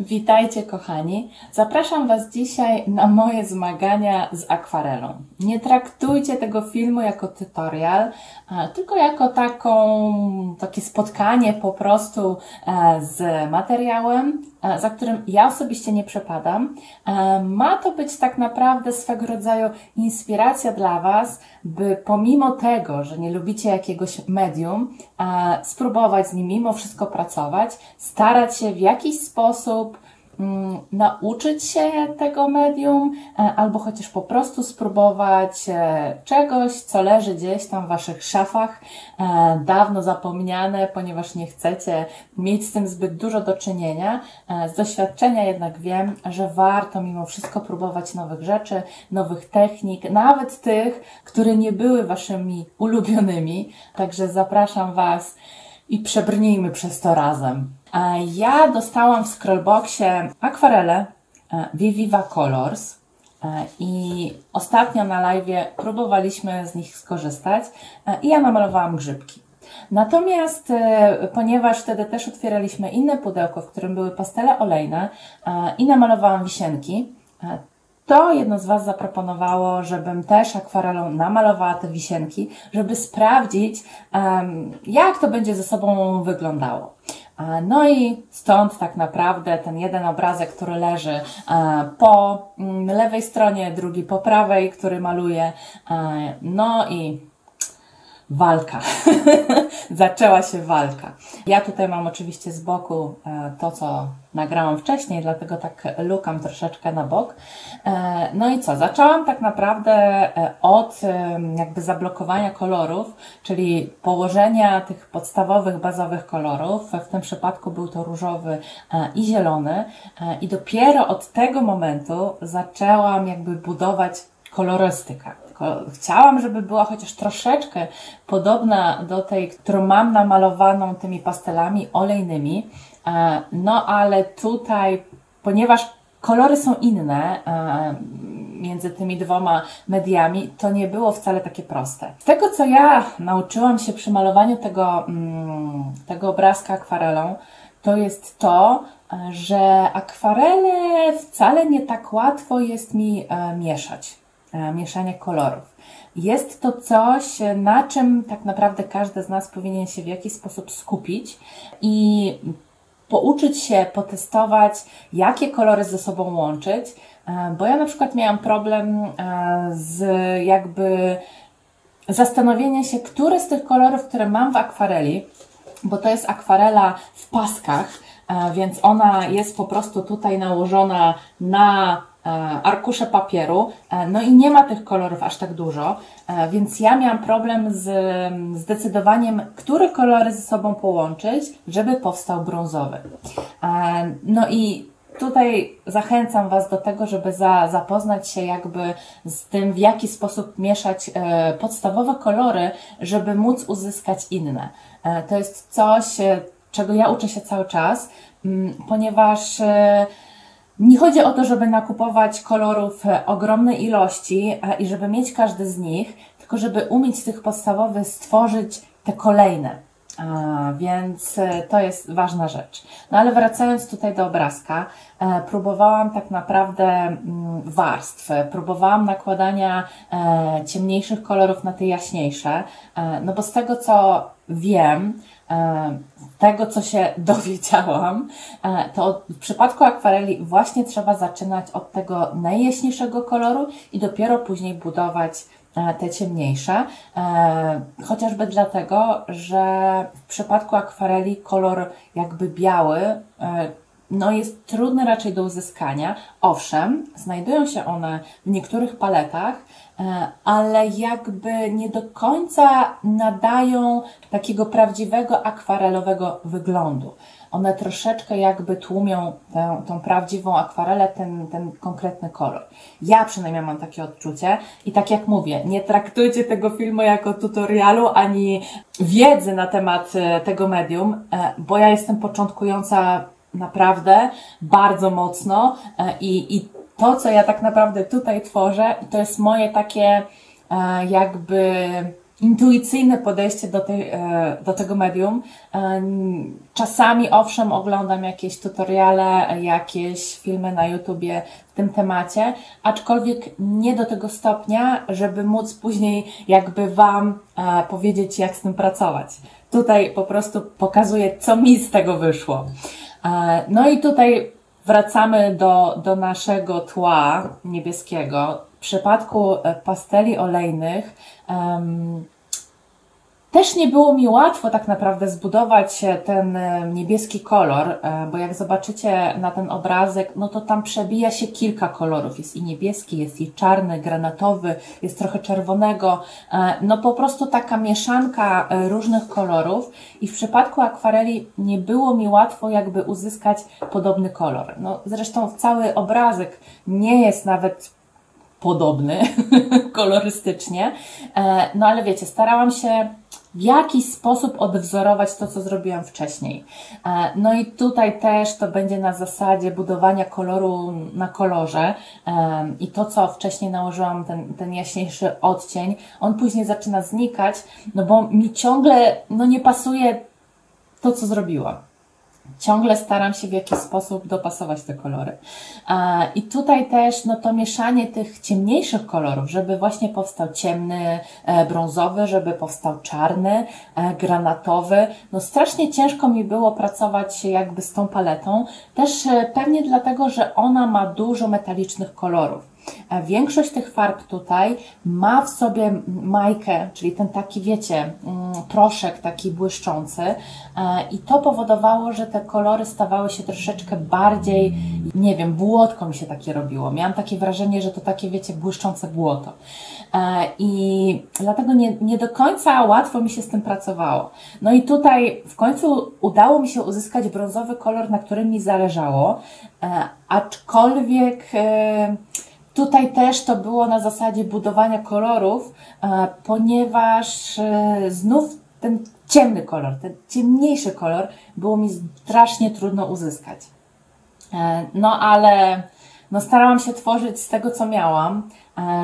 Witajcie kochani, zapraszam Was dzisiaj na moje zmagania z akwarelą. Nie traktujcie tego filmu jako tutorial, tylko jako takie spotkanie po prostu z materiałem, za którym ja osobiście nie przepadam. Ma to być tak naprawdę swego rodzaju inspiracja dla Was, by pomimo tego, że nie lubicie jakiegoś medium, spróbować z nim mimo wszystko pracować, starać się w jakiś sposób nauczyć się tego medium, albo chociaż po prostu spróbować czegoś, co leży gdzieś tam w Waszych szafach, dawno zapomniane, ponieważ nie chcecie mieć z tym zbyt dużo do czynienia. Z doświadczenia jednak wiem, że warto mimo wszystko próbować nowych rzeczy, nowych technik, nawet tych, które nie były Waszymi ulubionymi. Także zapraszam Was i przebrnijmy przez to razem. Ja dostałam w Scrollboxie akwarele Viviva Colors i ostatnio na live'ie próbowaliśmy z nich skorzystać i ja namalowałam grzybki. Natomiast ponieważ wtedy też otwieraliśmy inne pudełko, w którym były pastele olejne i namalowałam wisienki, to jedno z Was zaproponowało, żebym też akwarelą namalowała te wisienki, żeby sprawdzić, jak to będzie ze sobą wyglądało. No i stąd tak naprawdę ten jeden obrazek, który leży po lewej stronie, drugi po prawej, który maluję. No i walka. Zaczęła się walka. Ja tutaj mam oczywiście z boku to, co nagrałam wcześniej, dlatego tak lukam troszeczkę na bok. No i co? Zaczęłam tak naprawdę od jakby zablokowania kolorów, czyli położenia tych podstawowych, bazowych kolorów. W tym przypadku był to różowy i zielony. I dopiero od tego momentu zaczęłam jakby budować kolorystykę. Chciałam, żeby była chociaż troszeczkę podobna do tej, którą mam namalowaną tymi pastelami olejnymi. No ale tutaj, ponieważ kolory są inne między tymi dwoma mediami, to nie było wcale takie proste. Z tego, co ja nauczyłam się przy malowaniu tego obrazka akwarelą, to jest to, że akwarele wcale nie tak łatwo jest mi mieszać. Mieszanie kolorów. Jest to coś, na czym tak naprawdę każdy z nas powinien się w jakiś sposób skupić i pouczyć się, potestować, jakie kolory ze sobą łączyć, bo ja na przykład miałam problem z jakby zastanowieniem się, które z tych kolorów, które mam w akwareli, bo to jest akwarela w paskach, więc ona jest po prostu tutaj nałożona na arkusze papieru, no i nie ma tych kolorów aż tak dużo, więc ja miałam problem z zdecydowaniem, które kolory ze sobą połączyć, żeby powstał brązowy. No i tutaj zachęcam Was do tego, żeby zapoznać się jakby z tym, w jaki sposób mieszać podstawowe kolory, żeby móc uzyskać inne. To jest coś, czego ja uczę się cały czas, ponieważ nie chodzi o to, żeby nakupować kolorów ogromne ilości i żeby mieć każdy z nich, tylko żeby umieć z tych podstawowych stworzyć te kolejne. Więc to jest ważna rzecz. No ale wracając tutaj do obrazka, próbowałam tak naprawdę warstw, próbowałam nakładania ciemniejszych kolorów na te jaśniejsze, no bo z tego co wiem, tego co się dowiedziałam, to w przypadku akwareli właśnie trzeba zaczynać od tego najjaśniejszego koloru i dopiero później budować te ciemniejsze, chociażby dlatego, że w przypadku akwareli kolor jakby biały no jest trudny raczej do uzyskania. Owszem, znajdują się one w niektórych paletach, ale jakby nie do końca nadają takiego prawdziwego akwarelowego wyglądu. One troszeczkę jakby tłumią tą prawdziwą akwarelę, ten konkretny kolor. Ja przynajmniej mam takie odczucie i tak jak mówię, nie traktujcie tego filmu jako tutorialu ani wiedzy na temat tego medium, bo ja jestem początkująca naprawdę bardzo mocno i to, co ja tak naprawdę tutaj tworzę, to jest moje takie jakby intuicyjne podejście do tego medium. Czasami owszem oglądam jakieś tutoriale, jakieś filmy na YouTubie w tym temacie, aczkolwiek nie do tego stopnia, żeby móc później jakby Wam powiedzieć, jak z tym pracować. Tutaj po prostu pokazuję, co mi z tego wyszło. No i tutaj wracamy do naszego tła niebieskiego. W przypadku pasteli olejnych też nie było mi łatwo tak naprawdę zbudować ten niebieski kolor, bo jak zobaczycie na ten obrazek, no to tam przebija się kilka kolorów. Jest i niebieski, jest i czarny, granatowy, jest trochę czerwonego. No po prostu taka mieszanka różnych kolorów i w przypadku akwareli nie było mi łatwo jakby uzyskać podobny kolor. No zresztą cały obrazek nie jest nawet podobny kolorystycznie, no ale wiecie, starałam się w jakiś sposób odwzorować to, co zrobiłam wcześniej. No i tutaj też to będzie na zasadzie budowania koloru na kolorze i to, co wcześniej nałożyłam, ten jaśniejszy odcień, on później zaczyna znikać, no bo mi ciągle nie pasuje to, co zrobiłam. Ciągle staram się w jakiś sposób dopasować te kolory. I tutaj też to mieszanie tych ciemniejszych kolorów, żeby właśnie powstał ciemny, brązowy, żeby powstał czarny, granatowy. No strasznie ciężko mi było pracować jakby z tą paletą. Też pewnie dlatego, że ona ma dużo metalicznych kolorów. Większość tych farb tutaj ma w sobie majkę, czyli ten taki, wiecie, proszek taki błyszczący i to powodowało, że te kolory stawały się troszeczkę bardziej, nie wiem, błotko mi się takie robiło. Miałam takie wrażenie, że to takie, wiecie, błyszczące błoto. I dlatego nie do końca łatwo mi się z tym pracowało. No i tutaj w końcu udało mi się uzyskać brązowy kolor, na którym mi zależało, aczkolwiek tutaj też to było na zasadzie budowania kolorów, ponieważ znów ten ciemny kolor, ten ciemniejszy kolor było mi strasznie trudno uzyskać. No ale starałam się tworzyć z tego, co miałam,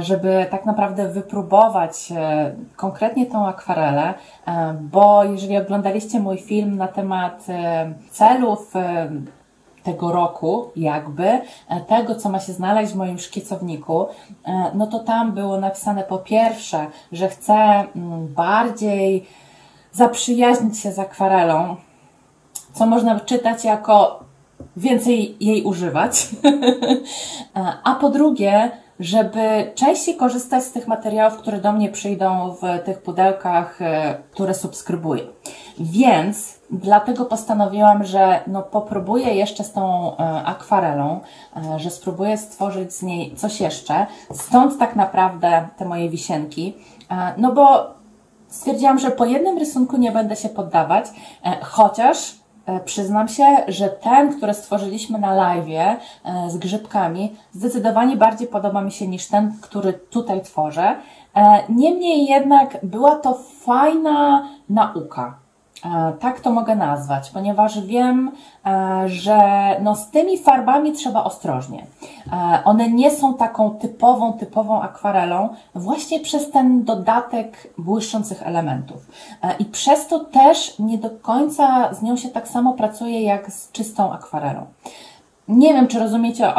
żeby tak naprawdę wypróbować konkretnie tą akwarelę, bo jeżeli oglądaliście mój film na temat celów tego roku, jakby, tego, co ma się znaleźć w moim szkicowniku, no to tam było napisane po pierwsze, że chcę bardziej zaprzyjaźnić się z akwarelą, co można czytać jako więcej jej używać, a po drugie, żeby częściej korzystać z tych materiałów, które do mnie przyjdą w tych pudełkach, które subskrybuję. Więc dlatego postanowiłam, że popróbuję jeszcze z tą akwarelą, że spróbuję stworzyć z niej coś jeszcze. Stąd tak naprawdę te moje wisienki, no bo stwierdziłam, że po jednym rysunku nie będę się poddawać, chociaż przyznam się, że ten, który stworzyliśmy na live'ie z grzybkami, zdecydowanie bardziej podoba mi się niż ten, który tutaj tworzę. Niemniej jednak była to fajna nauka. Tak to mogę nazwać, ponieważ wiem, że z tymi farbami trzeba ostrożnie. One nie są taką typową akwarelą właśnie przez ten dodatek błyszczących elementów. I przez to też nie do końca z nią się tak samo pracuje jak z czystą akwarelą. Nie wiem, czy rozumiecie,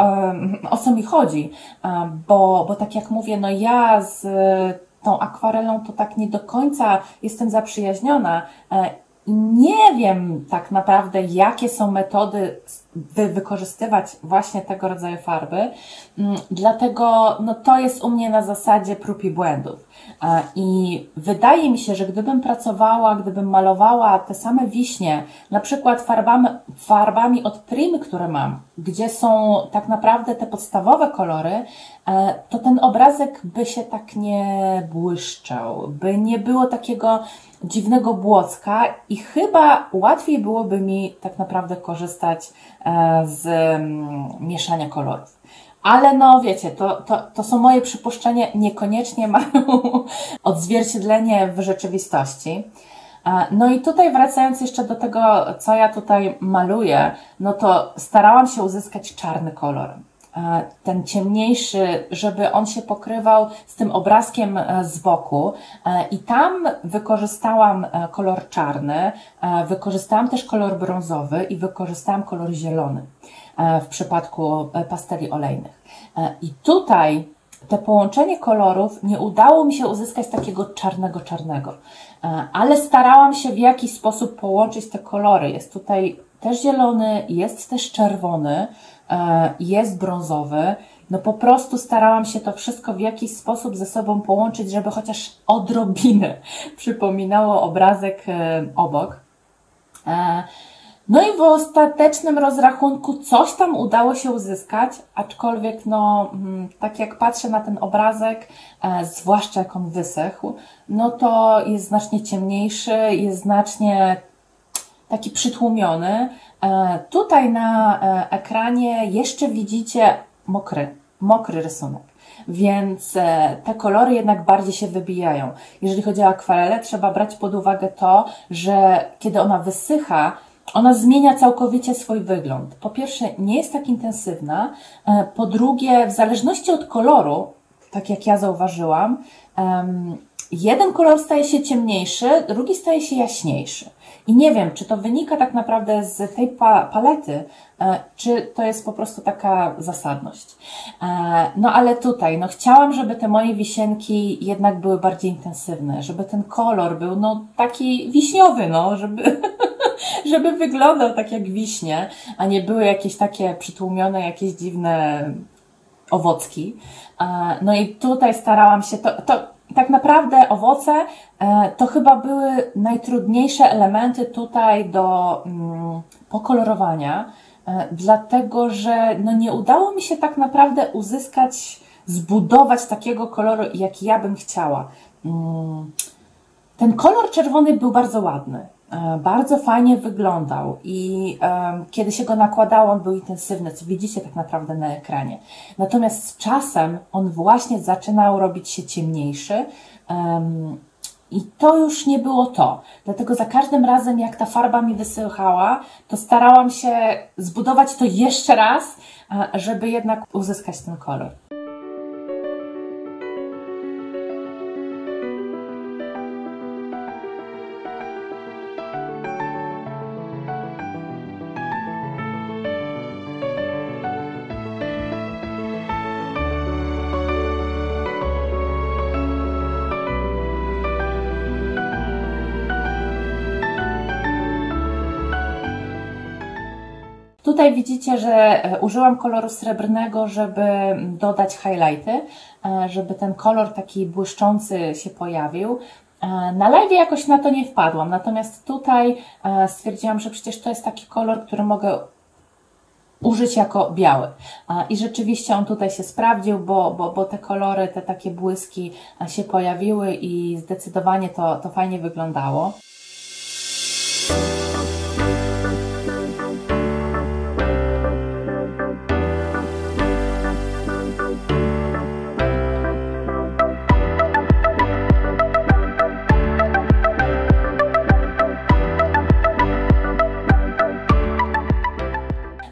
o co mi chodzi, bo tak jak mówię, ja z tą akwarelą to tak nie do końca jestem zaprzyjaźniona. Nie wiem tak naprawdę, jakie są metody, by wykorzystywać właśnie tego rodzaju farby, dlatego to jest u mnie na zasadzie prób i błędów. I wydaje mi się, że gdybym malowała te same wiśnie, na przykład farbami od Primy, które mam, gdzie są tak naprawdę te podstawowe kolory, to ten obrazek by się tak nie błyszczał, by nie było takiego dziwnego błocka i chyba łatwiej byłoby mi tak naprawdę korzystać z mieszania kolorów. Ale wiecie, to są moje przypuszczenia, niekoniecznie mają odzwierciedlenie w rzeczywistości. No i tutaj wracając jeszcze do tego, co ja tutaj maluję, to starałam się uzyskać czarny kolor. ten ciemniejszy, żeby on się pokrywał z tym obrazkiem z boku. I tam wykorzystałam kolor czarny, wykorzystałam też kolor brązowy i wykorzystałam kolor zielony w przypadku pasteli olejnych. I tutaj to połączenie kolorów nie udało mi się uzyskać takiego czarnego, ale starałam się w jakiś sposób połączyć te kolory. Jest tutaj też zielony, jest też czerwony, jest brązowy. No po prostu starałam się to wszystko w jakiś sposób ze sobą połączyć, żeby chociaż odrobinę przypominało obrazek obok. No i w ostatecznym rozrachunku coś tam udało się uzyskać, aczkolwiek no, tak jak patrzę na ten obrazek, zwłaszcza jak on wysechł, no to jest znacznie ciemniejszy, jest znacznie taki przytłumiony. Tutaj na ekranie jeszcze widzicie mokry rysunek, więc te kolory jednak bardziej się wybijają. Jeżeli chodzi o akwarelę, trzeba brać pod uwagę to, że kiedy ona wysycha, ona zmienia całkowicie swój wygląd. Po pierwsze, nie jest tak intensywna, po drugie, w zależności od koloru, tak jak ja zauważyłam, jeden kolor staje się ciemniejszy, drugi staje się jaśniejszy. I nie wiem, czy to wynika tak naprawdę z tej palety, czy to jest po prostu taka zasadność. No ale tutaj, no chciałam, żeby te moje wisienki jednak były bardziej intensywne, żeby ten kolor był no taki wiśniowy, no, żeby, żeby wyglądał tak jak wiśnie, a nie były jakieś takie przytłumione, jakieś dziwne owocki. No i tutaj starałam się, tak naprawdę owoce to chyba były najtrudniejsze elementy tutaj do pokolorowania, dlatego że no nie udało mi się tak naprawdę zbudować takiego koloru, jaki ja bym chciała. Ten kolor czerwony był bardzo ładny. Bardzo fajnie wyglądał i kiedy się go nakładało, on był intensywny, co widzicie tak naprawdę na ekranie. Natomiast z czasem on właśnie zaczynał robić się ciemniejszy i to już nie było to. Dlatego za każdym razem, jak ta farba mi wysychała, to starałam się zbudować to jeszcze raz, żeby jednak uzyskać ten kolor. Tutaj widzicie, że użyłam koloru srebrnego, żeby dodać highlighty, żeby ten kolor taki błyszczący się pojawił. Na live jakoś na to nie wpadłam, natomiast tutaj stwierdziłam, że przecież to jest taki kolor, który mogę użyć jako biały. I rzeczywiście on tutaj się sprawdził, bo te kolory, te takie błyski się pojawiły i zdecydowanie to fajnie wyglądało.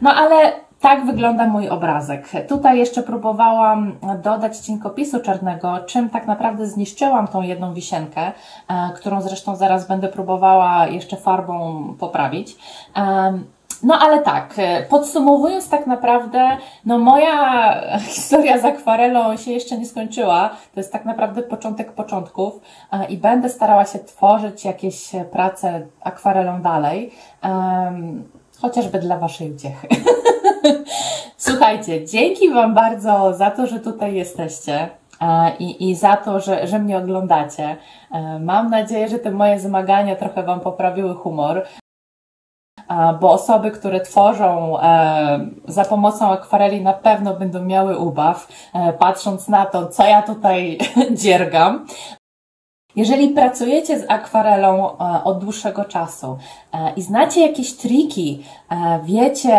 No ale tak wygląda mój obrazek. Tutaj jeszcze próbowałam dodać cienkopisu czarnego, czym tak naprawdę zniszczyłam tą jedną wisienkę, którą zresztą zaraz będę próbowała jeszcze farbą poprawić. No ale tak, podsumowując tak naprawdę, no moja historia z akwarelą się jeszcze nie skończyła. To jest tak naprawdę początek początków i będę starała się tworzyć jakieś prace akwarelą dalej. Chociażby dla Waszej uciechy. Słuchajcie, dzięki Wam bardzo za to, że tutaj jesteście i za to, że mnie oglądacie. Mam nadzieję, że te moje zmagania trochę Wam poprawiły humor, bo osoby, które tworzą za pomocą akwareli na pewno będą miały ubaw, patrząc na to, co ja tutaj dziergam. Jeżeli pracujecie z akwarelą od dłuższego czasu i znacie jakieś triki, wiecie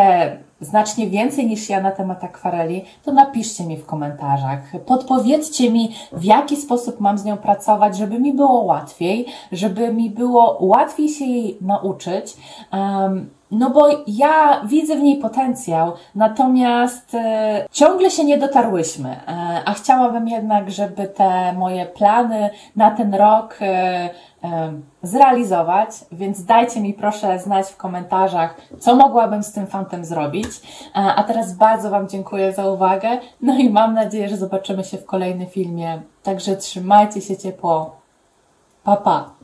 znacznie więcej niż ja na temat akwareli, to napiszcie mi w komentarzach. Podpowiedzcie mi, w jaki sposób mam z nią pracować, żeby mi było łatwiej, żeby mi było łatwiej się jej nauczyć. No bo ja widzę w niej potencjał, natomiast ciągle się nie dotarłyśmy, a chciałabym jednak, żeby te moje plany na ten rok zrealizować, więc dajcie mi proszę znać w komentarzach, co mogłabym z tym fantem zrobić. A teraz bardzo Wam dziękuję za uwagę, no i mam nadzieję, że zobaczymy się w kolejnym filmie, także trzymajcie się ciepło, pa pa!